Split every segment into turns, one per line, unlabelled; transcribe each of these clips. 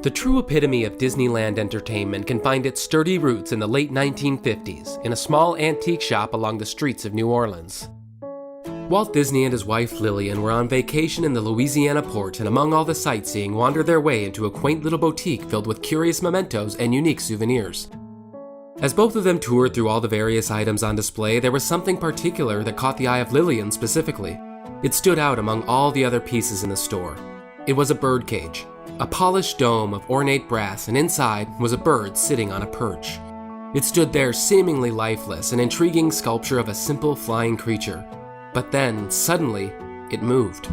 The true epitome of Disneyland entertainment can find its sturdy roots in the late 1950s in a small antique shop along the streets of New Orleans. Walt Disney and his wife Lillian were on vacation in the Louisiana port, and among all the sightseeing wandered their way into a quaint little boutique filled with curious mementos and unique souvenirs. As both of them toured through all the various items on display, there was something particular that caught the eye of Lillian specifically. It stood out among all the other pieces in the store. It was a bird cage. A polished dome of ornate brass, and inside was a bird sitting on a perch. It stood there seemingly lifeless, an intriguing sculpture of a simple flying creature. But then, suddenly, it moved.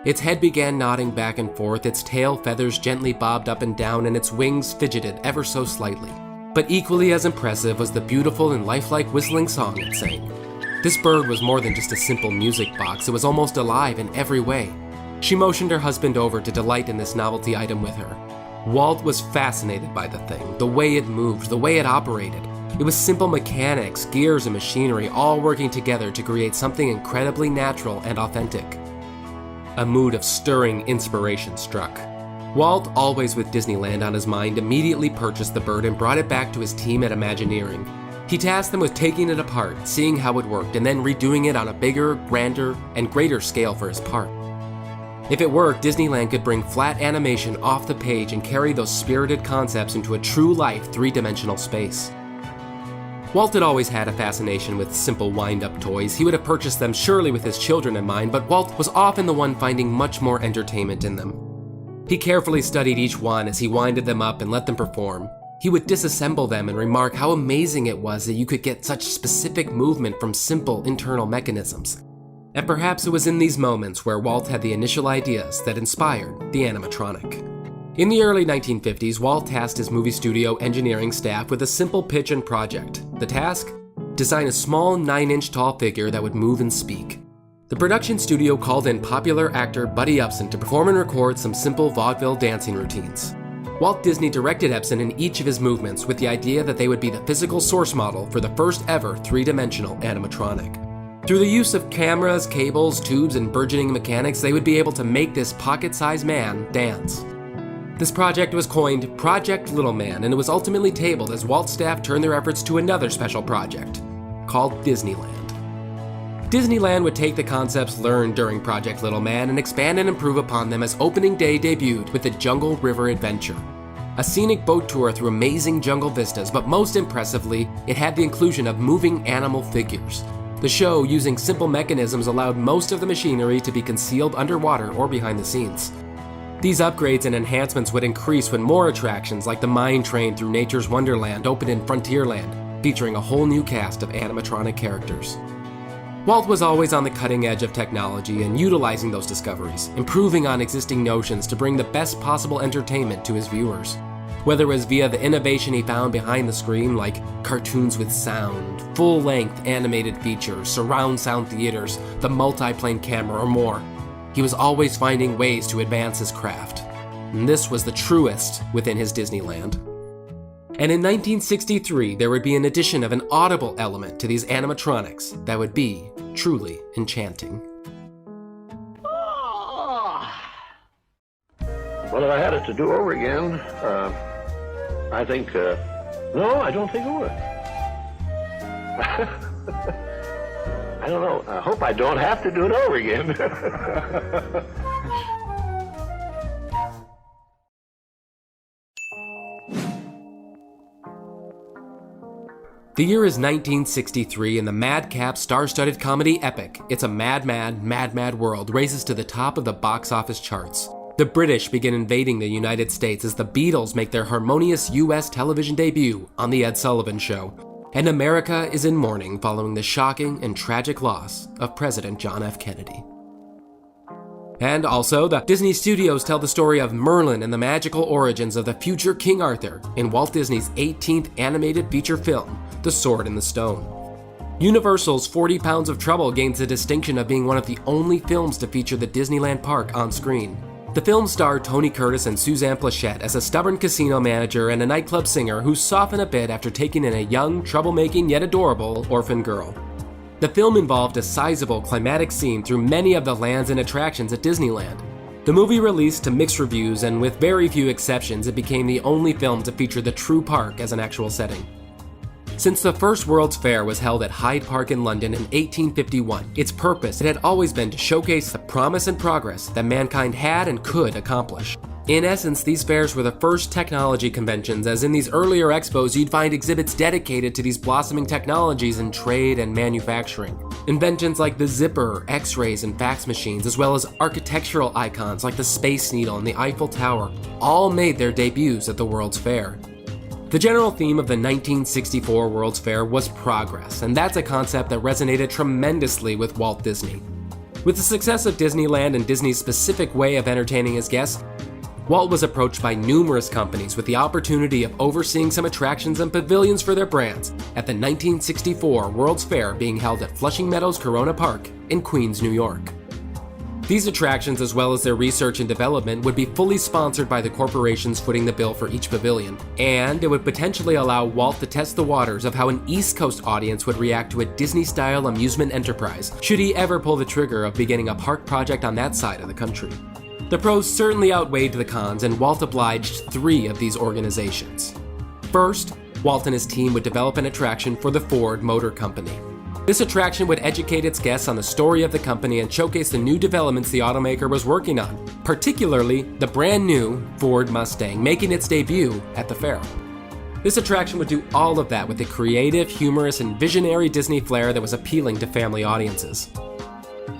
Its head began nodding back and forth, its tail feathers gently bobbed up and down, and its wings fidgeted ever so slightly. But equally as impressive was the beautiful and lifelike whistling song it sang. This bird was more than just a simple music box, it was almost alive in every way. She motioned her husband over to delight in this novelty item with her. Walt was fascinated by the thing, the way it moved, the way it operated. It was simple mechanics, gears, and machinery all working together to create something incredibly natural and authentic. A mood of stirring inspiration struck. Walt, always with Disneyland on his mind, immediately purchased the bird and brought it back to his team at Imagineering. He tasked them with taking it apart, seeing how it worked, and then redoing it on a bigger, grander, and greater scale for his part. If it worked, Disneyland could bring flat animation off the page and carry those spirited concepts into a true-life, three-dimensional space. Walt had always had a fascination with simple wind-up toys. He would have purchased them surely with his children in mind, but Walt was often the one finding much more entertainment in them. He carefully studied each one as he winded them up and let them perform. He would disassemble them and remark how amazing it was that you could get such specific movement from simple internal mechanisms. And perhaps it was in these moments where Walt had the initial ideas that inspired the animatronic. In the early 1950s, Walt tasked his movie studio engineering staff with a simple pitch and project. The task? Design a small 9-inch tall figure that would move and speak. The production studio called in popular actor Buddy Upson to perform and record some simple vaudeville dancing routines. Walt Disney directed Epson in each of his movements with the idea that they would be the physical source model for the first ever three-dimensional animatronic. Through the use of cameras, cables, tubes, and burgeoning mechanics, they would be able to make this pocket-sized man dance. This project was coined Project Little Man, and it was ultimately tabled as Walt's staff turned their efforts to another special project, called Disneyland. Disneyland would take the concepts learned during Project Little Man and expand and improve upon them as opening day debuted with the Jungle River Adventure. A scenic boat tour through amazing jungle vistas, but most impressively, it had the inclusion of moving animal figures. The show, using simple mechanisms, allowed most of the machinery to be concealed underwater or behind the scenes. These upgrades and enhancements would increase when more attractions like the Mine Train through Nature's Wonderland opened in Frontierland, featuring a whole new cast of animatronic characters. Walt was always on the cutting edge of technology and utilizing those discoveries, improving on existing notions to bring the best possible entertainment to his viewers. Whether it was via the innovation he found behind the screen, like cartoons with sound, full-length animated features, surround sound theaters, the multi-plane camera, or more, he was always finding ways to advance his craft. And this was the truest within his Disneyland. And in 1963, there would be an addition of an audible element to these animatronics that would be truly enchanting.
Well, if I had it to do over again, I think, no, I don't think it would. I don't know. I hope I don't have to do it over again.
The year is 1963, and the madcap, star-studded comedy epic It's a Mad, Mad, Mad, Mad World races to the top of the box office charts. The British begin invading the United States as the Beatles make their harmonious U.S. television debut on The Ed Sullivan Show, and America is in mourning following the shocking and tragic loss of President John F. Kennedy. And also, the Disney Studios tell the story of Merlin and the magical origins of the future King Arthur in Walt Disney's 18th animated feature film, The Sword in the Stone. Universal's 40 Pounds of Trouble gains the distinction of being one of the only films to feature the Disneyland park on screen. The film starred Tony Curtis and Suzanne Plachette as a stubborn casino manager and a nightclub singer who soften a bit after taking in a young, troublemaking yet adorable orphan girl. The film involved a sizable climatic scene through many of the lands and attractions at Disneyland. The movie released to mixed reviews, and with very few exceptions, it became the only film to feature the true park as an actual setting. Since the first World's Fair was held at Hyde Park in London in 1851, its purpose had always been to showcase the promise and progress that mankind had and could accomplish. In essence, these fairs were the first technology conventions, as in these earlier expos you'd find exhibits dedicated to these blossoming technologies in trade and manufacturing. Inventions like the zipper, x-rays, and fax machines, as well as architectural icons like the Space Needle and the Eiffel Tower, all made their debuts at the World's Fair. The general theme of the 1964 World's Fair was progress, and that's a concept that resonated tremendously with Walt Disney. With the success of Disneyland and Disney's specific way of entertaining his guests, Walt was approached by numerous companies with the opportunity of overseeing some attractions and pavilions for their brands at the 1964 World's Fair being held at Flushing Meadows Corona Park in Queens, New York. These attractions, as well as their research and development, would be fully sponsored by the corporations footing the bill for each pavilion, and it would potentially allow Walt to test the waters of how an East Coast audience would react to a Disney-style amusement enterprise, should he ever pull the trigger of beginning a park project on that side of the country. The pros certainly outweighed the cons, and Walt obliged 3 of these organizations. First, Walt and his team would develop an attraction for the Ford Motor Company. This attraction would educate its guests on the story of the company and showcase the new developments the automaker was working on, particularly the brand new Ford Mustang, making its debut at the fair. This attraction would do all of that with a creative, humorous, and visionary Disney flair that was appealing to family audiences.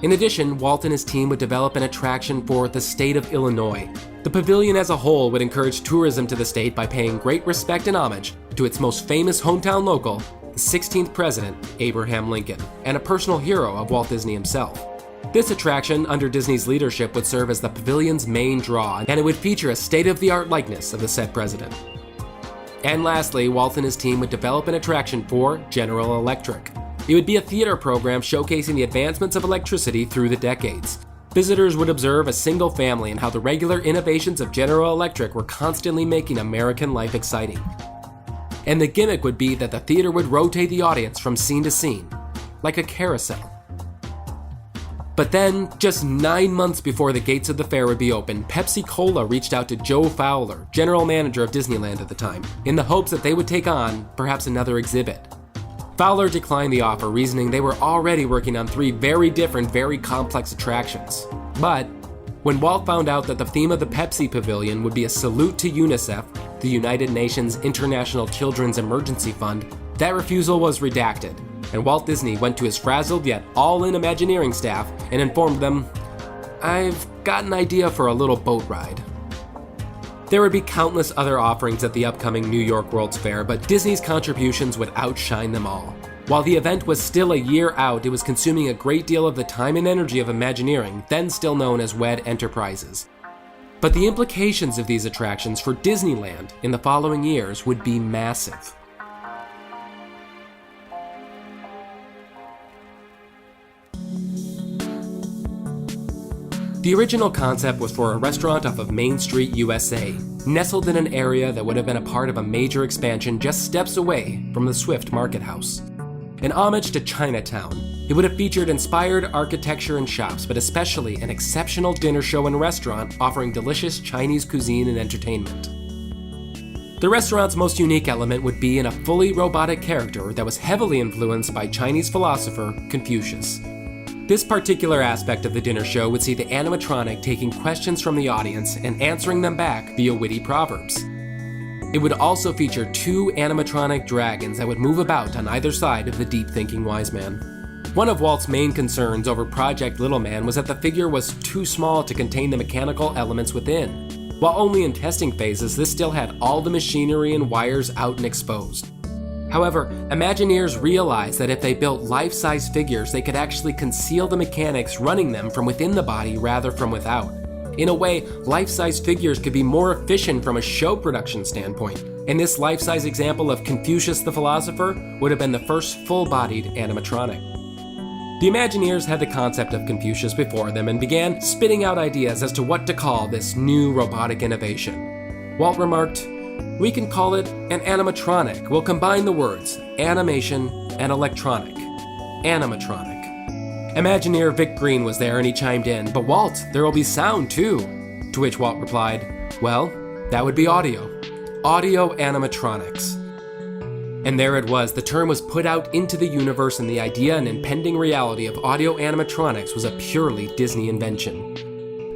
In addition, Walt and his team would develop an attraction for the state of Illinois. The pavilion as a whole would encourage tourism to the state by paying great respect and homage to its most famous hometown local, the 16th President, Abraham Lincoln, and a personal hero of Walt Disney himself. This attraction, under Disney's leadership, would serve as the pavilion's main draw, and it would feature a state-of-the-art likeness of the said president. And lastly, Walt and his team would develop an attraction for General Electric. It would be a theater program showcasing the advancements of electricity through the decades. Visitors would observe a single family and how the regular innovations of General Electric were constantly making American life exciting. And the gimmick would be that the theater would rotate the audience from scene to scene, like a carousel. But then, just 9 months before the gates of the fair would be open, Pepsi-Cola reached out to Joe Fowler, general manager of Disneyland at the time, in the hopes that they would take on perhaps another exhibit. Fowler declined the offer, reasoning they were already working on 3 very different, very complex attractions. But when Walt found out that the theme of the Pepsi Pavilion would be a salute to UNICEF, the United Nations International Children's Emergency Fund, that refusal was redacted, and Walt Disney went to his frazzled yet all-in Imagineering staff and informed them, "I've got an idea for a little boat ride." There would be countless other offerings at the upcoming New York World's Fair, but Disney's contributions would outshine them all. While the event was still a year out, it was consuming a great deal of the time and energy of Imagineering, then still known as WED Enterprises. But the implications of these attractions for Disneyland in the following years would be massive. The original concept was for a restaurant off of Main Street, USA, nestled in an area that would have been a part of a major expansion just steps away from the Swift Market House. An homage to Chinatown, it would have featured inspired architecture and shops, but especially an exceptional dinner show and restaurant offering delicious Chinese cuisine and entertainment. The restaurant's most unique element would be in a fully robotic character that was heavily influenced by Chinese philosopher Confucius. This particular aspect of the dinner show would see the animatronic taking questions from the audience and answering them back via witty proverbs. It would also feature 2 animatronic dragons that would move about on either side of the deep-thinking wise man. One of Walt's main concerns over Project Little Man was that the figure was too small to contain the mechanical elements within. While only in testing phases, this still had all the machinery and wires out and exposed. However, Imagineers realized that if they built life-size figures, they could actually conceal the mechanics running them from within the body rather from without. In a way, life-size figures could be more efficient from a show production standpoint, and this life-size example of Confucius the philosopher would have been the first full-bodied animatronic. The Imagineers had the concept of Confucius before them and began spitting out ideas as to what to call this new robotic innovation. Walt remarked, "We can call it an animatronic. We'll combine the words animation and electronic. Animatronic." Imagineer Vic Green was there and he chimed in, "But Walt, there will be sound too." To which Walt replied, "Well, that would be audio. Audio animatronics." And there it was, the term was put out into the universe, and the idea and impending reality of audio animatronics was a purely Disney invention.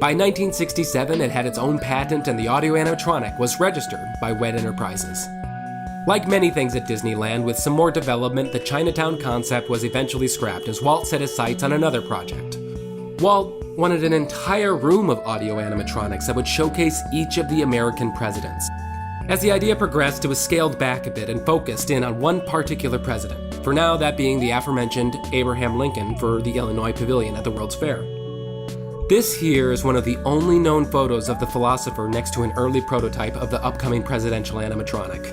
By 1967, it had its own patent, and the audio animatronic was registered by WED Enterprises. Like many things at Disneyland, with some more development, the Chinatown concept was eventually scrapped as Walt set his sights on another project. Walt wanted an entire room of audio animatronics that would showcase each of the American presidents. As the idea progressed, it was scaled back a bit and focused in on one particular president, for now that being the aforementioned Abraham Lincoln for the Illinois Pavilion at the World's Fair. This here is one of the only known photos of the philosopher next to an early prototype of the upcoming presidential animatronic.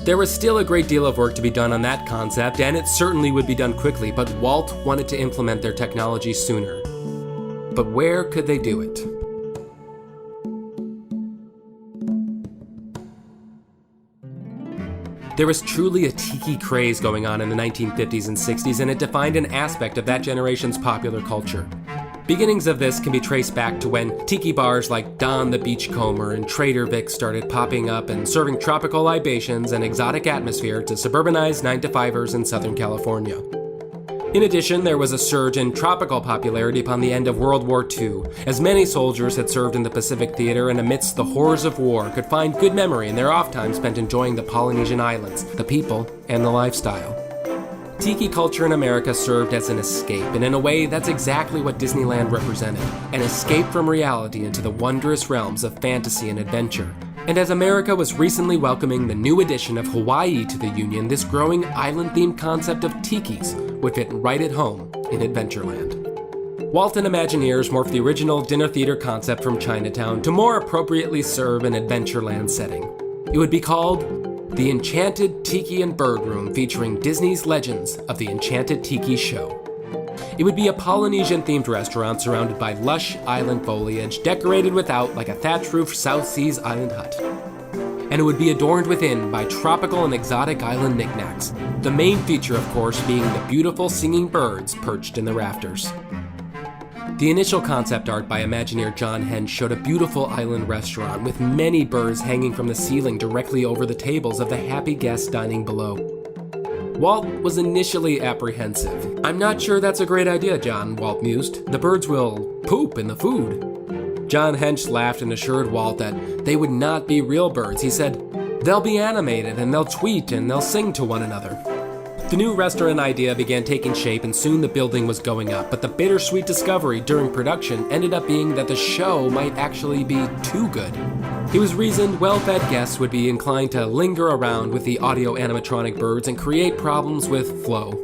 There was still a great deal of work to be done on that concept, and it certainly would be done quickly, but Walt wanted to implement their technology sooner. But where could they do it? There was truly a tiki craze going on in the 1950s and 60s, and it defined an aspect of that generation's popular culture. Beginnings of this can be traced back to when tiki bars like Don the Beachcomber and Trader Vic started popping up and serving tropical libations and exotic atmosphere to suburbanized 9-to-5ers in Southern California. In addition, there was a surge in tropical popularity upon the end of World War II, as many soldiers had served in the Pacific Theater and amidst the horrors of war could find good memory in their off time spent enjoying the Polynesian islands, the people, and the lifestyle. Tiki culture in America served as an escape, and in a way, that's exactly what Disneyland represented, an escape from reality into the wondrous realms of fantasy and adventure. And as America was recently welcoming the new addition of Hawaii to the Union, this growing island-themed concept of tikis would fit right at home in Adventureland. Walt and Imagineers morphed the original dinner theater concept from Chinatown to more appropriately serve an Adventureland setting. It would be called the Enchanted Tiki and Bird Room, featuring Disney's Legends of the Enchanted Tiki Show. It would be a Polynesian-themed restaurant surrounded by lush island foliage, decorated without like a thatch-roofed South Seas island hut. And it would be adorned within by tropical and exotic island knickknacks, the main feature, of course, being the beautiful singing birds perched in the rafters. The initial concept art by Imagineer John Hench showed a beautiful island restaurant with many birds hanging from the ceiling directly over the tables of the happy guests dining below. Walt was initially apprehensive. "I'm not sure that's a great idea, John," Walt mused. "The birds will poop in the food." John Hench laughed and assured Walt that they would not be real birds. He said, "They'll be animated and they'll tweet and they'll sing to one another." The new restaurant idea began taking shape, and soon the building was going up, but the bittersweet discovery during production ended up being that the show might actually be too good. It was reasoned well-fed guests would be inclined to linger around with the audio animatronic birds and create problems with flow.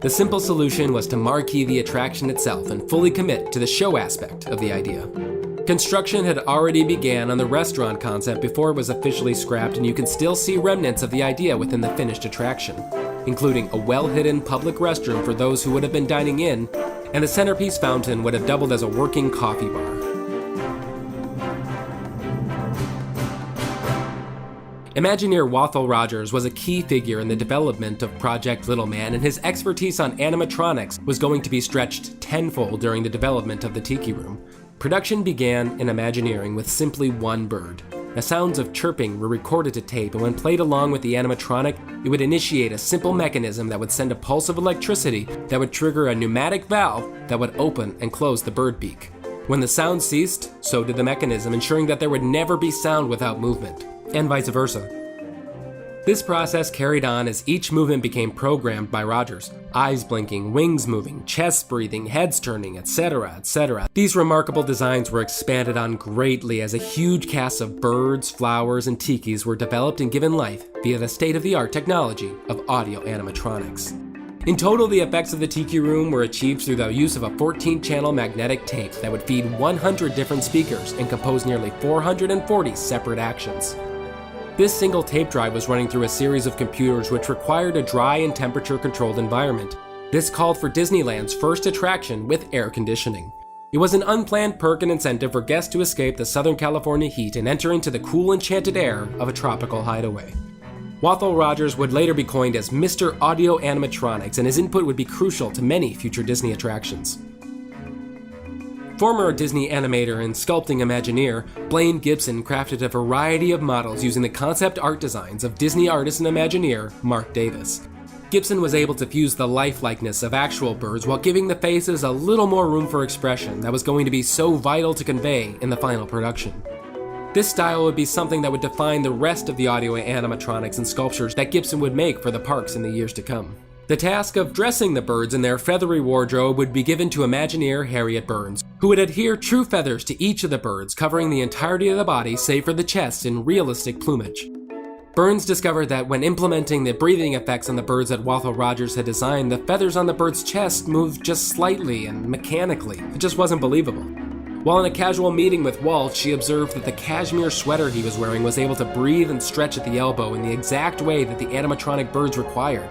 The simple solution was to marquee the attraction itself and fully commit to the show aspect of the idea. Construction had already began on the restaurant concept before it was officially scrapped, and you can still see remnants of the idea within the finished attraction, including a well-hidden public restroom for those who would have been dining in, and the centerpiece fountain would have doubled as a working coffee bar. Imagineer Walthall Rogers was a key figure in the development of Project Little Man, and his expertise on animatronics was going to be stretched tenfold during the development of the Tiki Room. Production began in Imagineering with simply one bird. The sounds of chirping were recorded to tape, and when played along with the animatronic, it would initiate a simple mechanism that would send a pulse of electricity that would trigger a pneumatic valve that would open and close the bird beak. When the sound ceased, so did the mechanism, ensuring that there would never be sound without movement, and vice versa. This process carried on as each movement became programmed by Rogers. Eyes blinking, wings moving, chest breathing, heads turning, etc., etc. These remarkable designs were expanded on greatly as a huge cast of birds, flowers, and tikis were developed and given life via the state-of-the-art technology of audio animatronics. In total, the effects of the Tiki Room were achieved through the use of a 14-channel magnetic tape that would feed 100 different speakers and compose nearly 440 separate actions. This single tape drive was running through a series of computers which required a dry and temperature-controlled environment. This called for Disneyland's first attraction with air conditioning. It was an unplanned perk and incentive for guests to escape the Southern California heat and enter into the cool, enchanted air of a tropical hideaway. Walt Rogers would later be coined as Mr. Audio Animatronics, and his input would be crucial to many future Disney attractions. Former Disney animator and sculpting Imagineer, Blaine Gibson crafted a variety of models using the concept art designs of Disney artist and Imagineer Mark Davis. Gibson was able to fuse the lifelikeness of actual birds while giving the faces a little more room for expression that was going to be so vital to convey in the final production. This style would be something that would define the rest of the audio animatronics and sculptures that Gibson would make for the parks in the years to come. The task of dressing the birds in their feathery wardrobe would be given to Imagineer Harriet Burns, who would adhere true feathers to each of the birds, covering the entirety of the body save for the chest in realistic plumage. Burns discovered that when implementing the breathing effects on the birds that Walt Rogers had designed, the feathers on the bird's chest moved just slightly and mechanically. It just wasn't believable. While in a casual meeting with Walt, she observed that the cashmere sweater he was wearing was able to breathe and stretch at the elbow in the exact way that the animatronic birds required.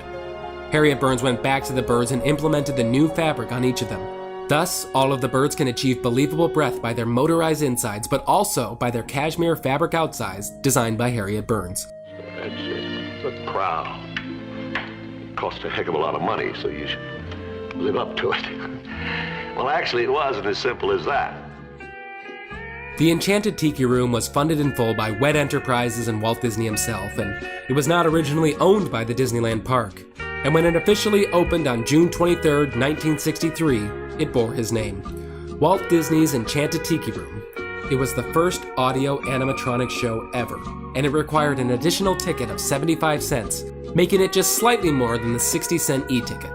Harriet Burns went back to the birds and implemented the new fabric on each of them. Thus, all of the birds can achieve believable breath by their motorized insides, but also by their cashmere fabric outsides, designed by Harriet Burns.
It's a crown. It cost a heck of a lot of money, so you should live up to it. Well, actually, it wasn't as simple as that.
The Enchanted Tiki Room was funded in full by Wed Enterprises and Walt Disney himself, and it was not originally owned by the Disneyland park. And when it officially opened on June 23, 1963, it bore his name, Walt Disney's Enchanted Tiki Room. It was the first audio animatronic show ever, and it required an additional ticket of 75 cents, making it just slightly more than the 60-cent e-ticket.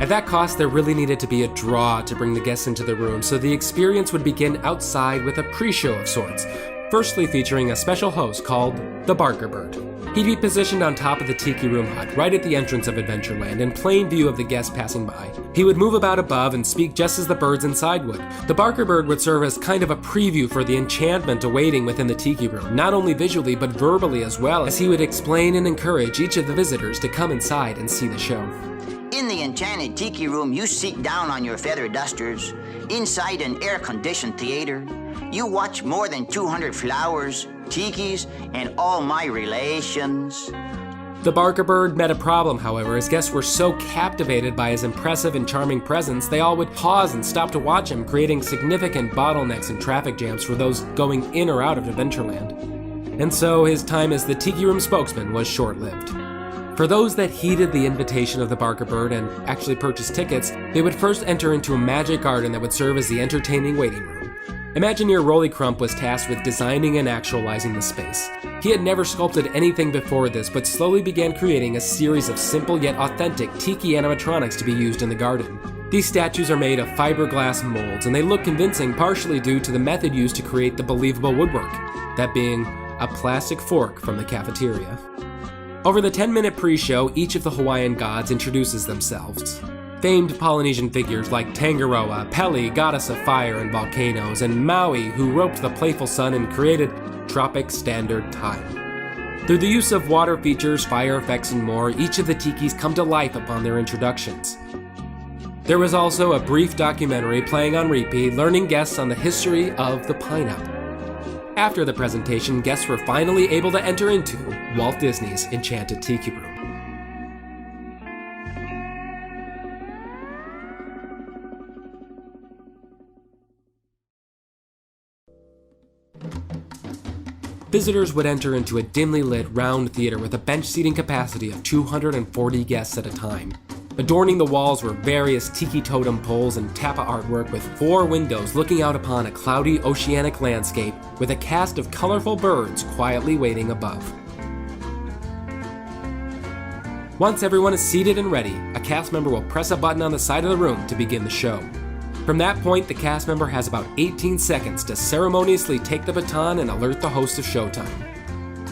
At that cost, there really needed to be a draw to bring the guests into the room, so the experience would begin outside with a pre-show of sorts, firstly featuring a special host called the Barker Bird. He'd be positioned on top of the Tiki Room hut, right at the entrance of Adventureland, in plain view of the guests passing by. He would move about above and speak just as the birds inside would. The Barker Bird would serve as kind of a preview for the enchantment awaiting within the Tiki Room, not only visually but verbally as well, as he would explain and encourage each of the visitors to come inside and see the show.
In the Enchanted Tiki Room, you sit down on your feather dusters, inside an air-conditioned theater. You watch more than 200 flowers, tikis, and all my relations.
The Barker Bird met a problem, however, as guests were so captivated by his impressive and charming presence, they all would pause and stop to watch him, creating significant bottlenecks and traffic jams for those going in or out of Adventureland. And so his time as the Tiki Room spokesman was short-lived. For those that heeded the invitation of the Barker Bird and actually purchased tickets, they would first enter into a magic garden that would serve as the entertaining waiting room. Imagineer Rolly Crump was tasked with designing and actualizing the space. He had never sculpted anything before this, but slowly began creating a series of simple yet authentic tiki animatronics to be used in the garden. These statues are made of fiberglass molds, and they look convincing partially due to the method used to create the believable woodwork, that being a plastic fork from the cafeteria. Over the 10-minute pre-show, each of the Hawaiian gods introduces themselves. Famed Polynesian figures like Tangaroa, Pele, goddess of fire and volcanoes, and Maui, who roped the playful sun and created Tropic Standard Time. Through the use of water features, fire effects, and more, each of the tikis come to life upon their introductions. There was also a brief documentary playing on repeat, learning guests on the history of the pineapple. After the presentation, guests were finally able to enter into Walt Disney's Enchanted Tiki Room. Visitors would enter into a dimly lit round theater with a bench seating capacity of 240 guests at a time. Adorning the walls were various tiki totem poles and tapa artwork with 4 windows looking out upon a cloudy oceanic landscape with a cast of colorful birds quietly waiting above. Once everyone is seated and ready, a cast member will press a button on the side of the room to begin the show. From that point, the cast member has about 18 seconds to ceremoniously take the baton and alert the host of Showtime.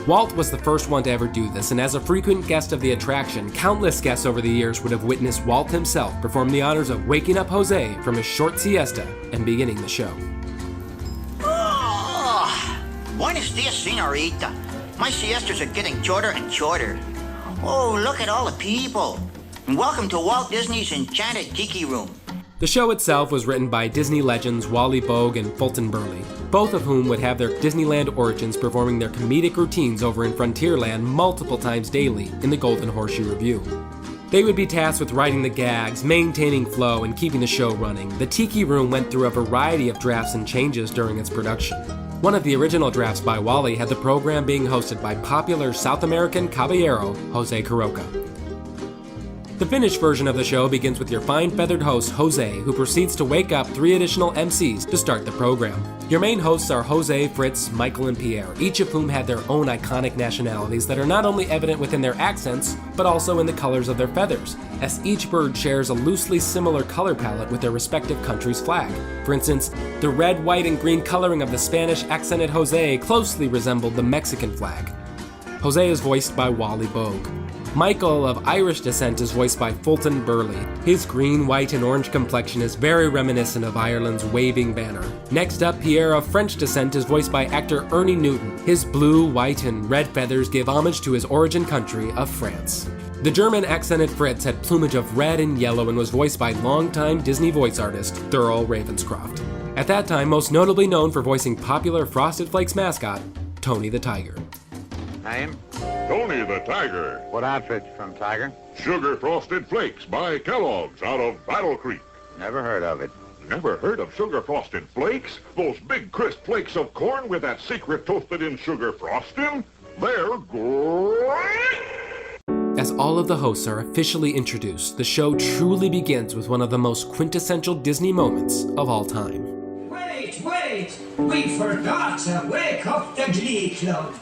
Walt was the first one to ever do this, and as a frequent guest of the attraction, countless guests over the years would have witnessed Walt himself perform the honors of waking up Jose from his short siesta and beginning the show.
Oh, buenos dias, señorita. My siestas are getting shorter and shorter. Oh, look at all the people. And welcome to Walt Disney's Enchanted Tiki Room.
The show itself was written by Disney legends Wally Bogue and Fulton Burley, both of whom would have their Disneyland origins performing their comedic routines over in Frontierland multiple times daily in the Golden Horseshoe Revue. They would be tasked with writing the gags, maintaining flow, and keeping the show running. The Tiki Room went through a variety of drafts and changes during its production. One of the original drafts by Wally had the program being hosted by popular South American caballero Jose Carroca. The finished version of the show begins with your fine-feathered host, Jose, who proceeds to wake up 3 additional MCs to start the program. Your main hosts are Jose, Fritz, Michael, and Pierre, each of whom had their own iconic nationalities that are not only evident within their accents, but also in the colors of their feathers, as each bird shares a loosely similar color palette with their respective country's flag. For instance, the red, white, and green coloring of the Spanish-accented Jose closely resembled the Mexican flag. Jose is voiced by Wally Bogue. Michael, of Irish descent, is voiced by Fulton Burley. His green, white, and orange complexion is very reminiscent of Ireland's waving banner. Next up, Pierre, of French descent, is voiced by actor Ernie Newton. His blue, white, and red feathers give homage to his origin country of France. The German-accented Fritz had plumage of red and yellow and was voiced by longtime Disney voice artist Thurl Ravenscroft. At that time, most notably known for voicing popular Frosted Flakes mascot, Tony the Tiger.
Name?
Tony the Tiger.
What outfit from Tiger?
Sugar Frosted Flakes by Kellogg's out of Battle Creek.
Never heard of it.
Never heard of Sugar Frosted Flakes? Those big crisp flakes of corn with that secret toasted-in sugar frosting? They're great!
As all of the hosts are officially introduced, the show truly begins with one of the most quintessential Disney moments of all time.
Wait! We forgot to wake up the Glee Club.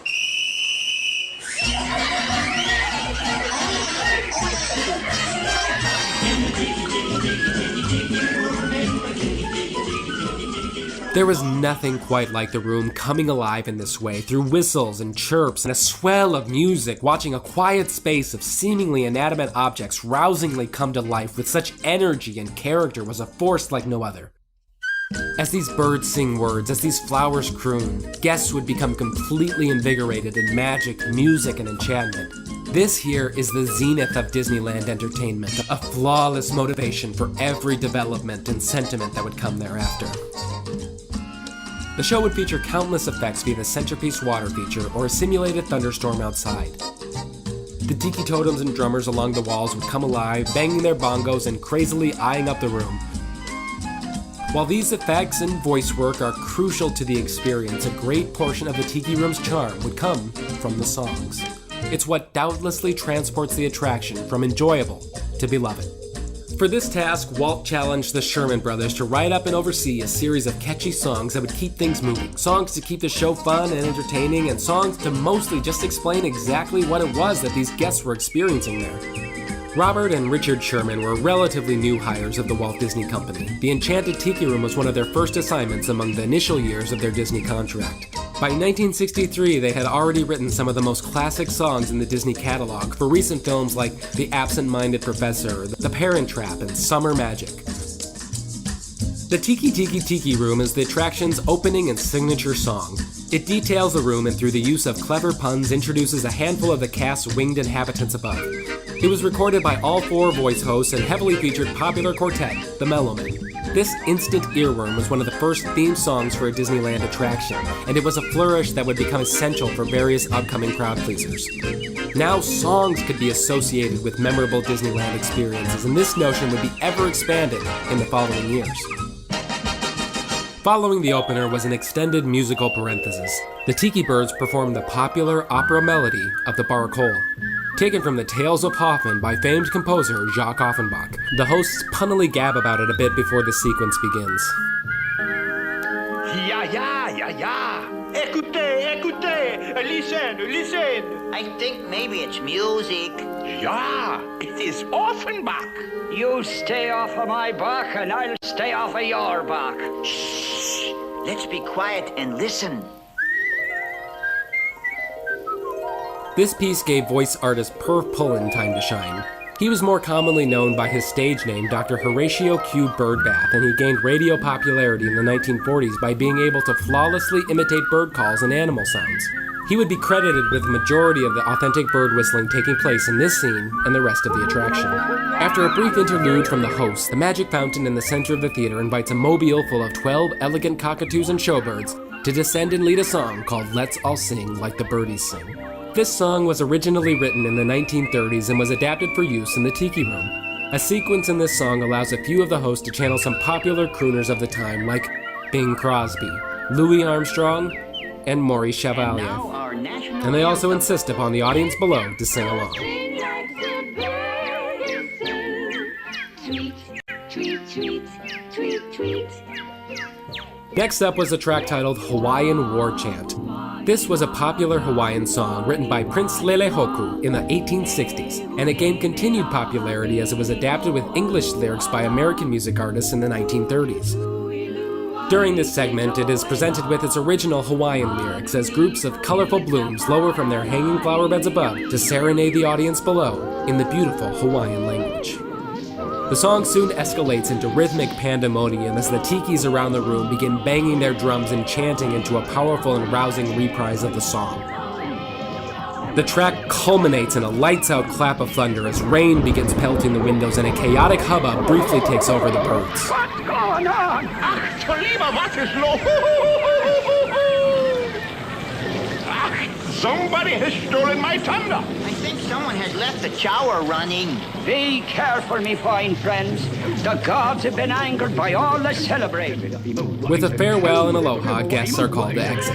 There was nothing quite like the room coming alive in this way, through whistles and chirps and a swell of music, watching a quiet space of seemingly inanimate objects rousingly come to life with such energy and character was a force like no other. As these birds sing words, as these flowers croon, guests would become completely invigorated in magic, music, and enchantment. This here is the zenith of Disneyland entertainment, a flawless motivation for every development and sentiment that would come thereafter. The show would feature countless effects via the centerpiece water feature or a simulated thunderstorm outside. The tiki totems and drummers along the walls would come alive, banging their bongos and crazily eyeing up the room. While these effects and voice work are crucial to the experience, a great portion of the Tiki Room's charm would come from the songs. It's what doubtlessly transports the attraction from enjoyable to beloved. For this task, Walt challenged the Sherman Brothers to write up and oversee a series of catchy songs that would keep things moving. Songs to keep the show fun and entertaining, and songs to mostly just explain exactly what it was that these guests were experiencing there. Robert and Richard Sherman were relatively new hires of the Walt Disney Company. The Enchanted Tiki Room was one of their first assignments among the initial years of their Disney contract. By 1963, they had already written some of the most classic songs in the Disney catalog for recent films like The Absent-Minded Professor, The Parent Trap, and Summer Magic. The Tiki Room is the attraction's opening and signature song. It details the room and through the use of clever puns introduces a handful of the cast's winged inhabitants above. It was recorded by all 4 voice hosts and heavily featured popular quartet, the Mellomen. This instant earworm was one of the first theme songs for a Disneyland attraction, and it was a flourish that would become essential for various upcoming crowd pleasers. Now songs could be associated with memorable Disneyland experiences, and this notion would be ever expanded in the following years. Following the opener was an extended musical parenthesis. The Tiki Birds performed the popular opera melody of the Barcarolle, taken from the Tales of Hoffmann by famed composer Jacques Offenbach. The hosts punnily gab about it a bit before the sequence begins.
Yeah. Écoutez, listen.
I think maybe it's music.
Yeah, it is Offenbach.
You stay off of my back and I'll stay off of your back.
Shh! Let's be quiet and listen.
This piece gave voice artist Perv Pullen time to shine. He was more commonly known by his stage name, Dr. Horatio Q. Birdbath, and he gained radio popularity in the 1940s by being able to flawlessly imitate bird calls and animal sounds. He would be credited with the majority of the authentic bird whistling taking place in this scene and the rest of the attraction. After a brief interlude from the host, the magic fountain in the center of the theater invites a mobile full of 12 elegant cockatoos and showbirds to descend and lead a song called Let's All Sing Like the Birdies Sing. This song was originally written in the 1930s and was adapted for use in the Tiki Room. A sequence in this song allows a few of the hosts to channel some popular crooners of the time like Bing Crosby, Louis Armstrong, and Maurice Chevalier. And they also insist upon the audience below to sing along. Next up was a track titled Hawaiian War Chant. This was a popular Hawaiian song written by Prince Lelehoku in the 1860s, and it gained continued popularity as it was adapted with English lyrics by American music artists in the 1930s. During this segment, it is presented with its original Hawaiian lyrics as groups of colorful blooms lower from their hanging flower beds above to serenade the audience below in the beautiful Hawaiian language. The song soon escalates into rhythmic pandemonium as the tikis around the room begin banging their drums and chanting into a powerful and rousing reprise of the song. The track culminates in a lights-out clap of thunder as rain begins pelting the windows and a chaotic hubbub briefly takes over the birds.
What's going on? Ach, du lieber, was ist los? Ach, somebody has stolen my thunder.
I think someone has left the shower running.
Be careful, me fine friends. The gods have been angered by all the celebrating.
With a farewell and aloha, guests are called to exit.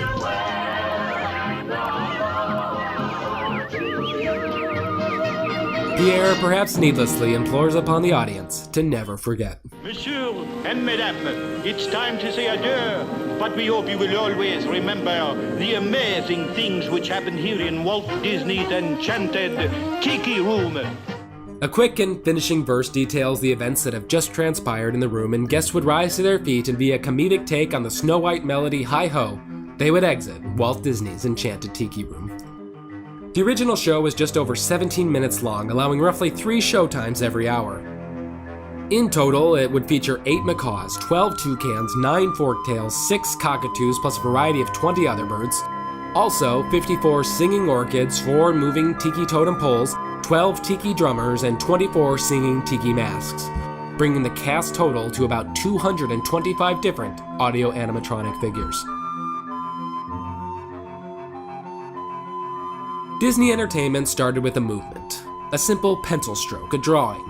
Pierre, perhaps needlessly, implores upon the audience to never forget.
Monsieur and Madame, it's time to say adieu, but we hope you will always remember the amazing things which happened here in Walt Disney's Enchanted Tiki Room.
A quick and finishing verse details the events that have just transpired in the room, and guests would rise to their feet and via comedic take on the Snow White melody Hi-Ho, they would exit Walt Disney's Enchanted Tiki Room. The original show was just over 17 minutes long, allowing roughly 3 showtimes every hour. In total, it would feature 8 macaws, 12 toucans, 9 forktails, 6 cockatoos, plus a variety of 20 other birds. Also, 54 singing orchids, 4 moving tiki totem poles, 12 tiki drummers, and 24 singing tiki masks, bringing the cast total to about 225 different audio animatronic figures. Disney Entertainment started with a movement, a simple pencil stroke, a drawing,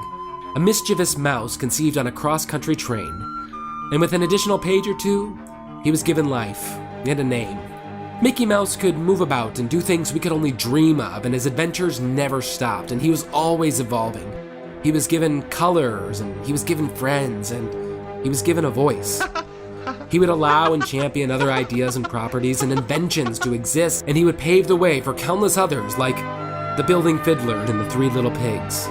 a mischievous mouse conceived on a cross-country train, and with an additional page or two, he was given life and a name. Mickey Mouse could move about and do things we could only dream of, and his adventures never stopped, and he was always evolving. He was given colors, and he was given friends, and he was given a voice. He would allow and champion other ideas and properties and inventions to exist, and he would pave the way for countless others like the building fiddler and the 3 little pigs,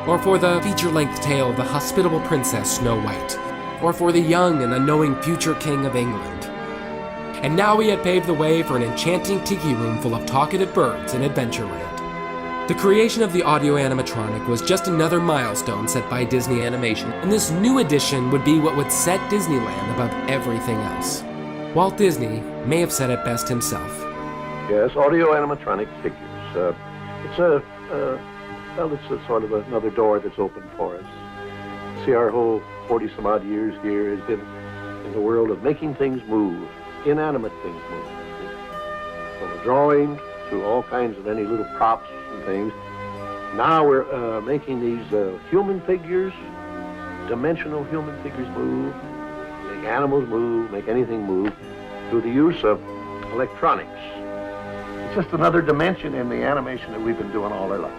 or for the feature-length tale of the hospitable princess Snow White, or for the young and unknowing future king of England. And now he had paved the way for an enchanting tiki room full of talkative birds in Adventureland. The creation of the audio animatronic was just another milestone set by Disney Animation, and this new addition would be what would set Disneyland above everything else. Walt Disney may have said it best himself.
Yes, audio animatronic figures. It's a sort of another door that's open for us. See, our whole 40-some-odd years here has been in the world of making things move, inanimate things move. From a drawing to all kinds of any little props and things. Now we're making these human figures, dimensional human figures move, make animals move, make anything move, through the use of electronics. It's just another dimension in the animation that we've been doing all our life.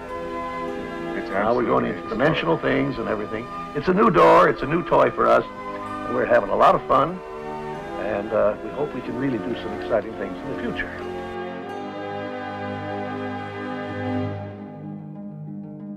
Now we're going into dimensional things and everything. It's a new door, it's a new toy for us, and we're having a lot of fun, and we hope we can really do some exciting things in the future.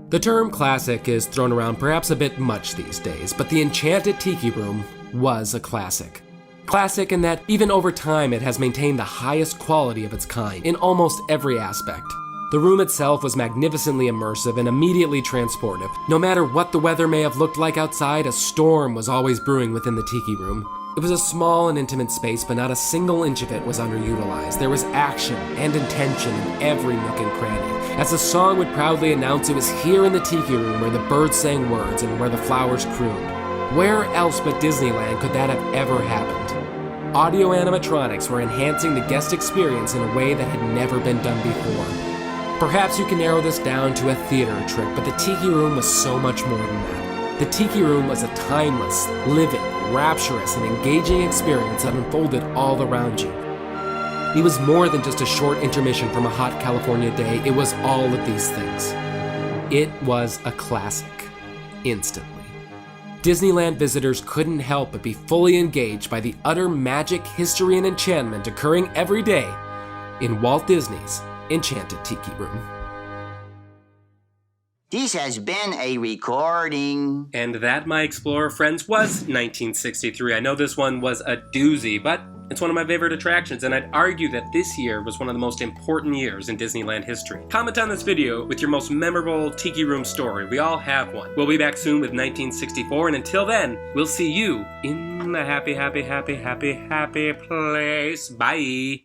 The term classic is thrown around perhaps a bit much these days, but the Enchanted Tiki Room was a classic. Classic in that even over time it has maintained the highest quality of its kind in almost every aspect. The room itself was magnificently immersive and immediately transportive. No matter what the weather may have looked like outside, a storm was always brewing within the Tiki Room. It was a small and intimate space, but not a single inch of it was underutilized. There was action and intention in every nook and cranny, as the song would proudly announce it was here in the Tiki Room where the birds sang words and where the flowers crooned. Where else but Disneyland could that have ever happened? Audio animatronics were enhancing the guest experience in a way that had never been done before. Perhaps you can narrow this down to a theater trick, but the Tiki Room was so much more than that. The Tiki Room was a timeless, living, rapturous, and engaging experience that unfolded all around you. It was more than just a short intermission from a hot California day. It was all of these things. It was a classic, instantly. Disneyland visitors couldn't help but be fully engaged by the utter magic, history, and enchantment occurring every day in Walt Disney's Enchanted Tiki Room.
This has been a recording.
And that, my Explorer friends, was 1963. I know this one was a doozy, but it's one of my favorite attractions, and I'd argue that this year was one of the most important years in Disneyland history. Comment on this video with your most memorable Tiki Room story. We all have one. We'll be back soon with 1964, and until then, we'll see you in the happy, happy, happy, happy, happy place. Bye!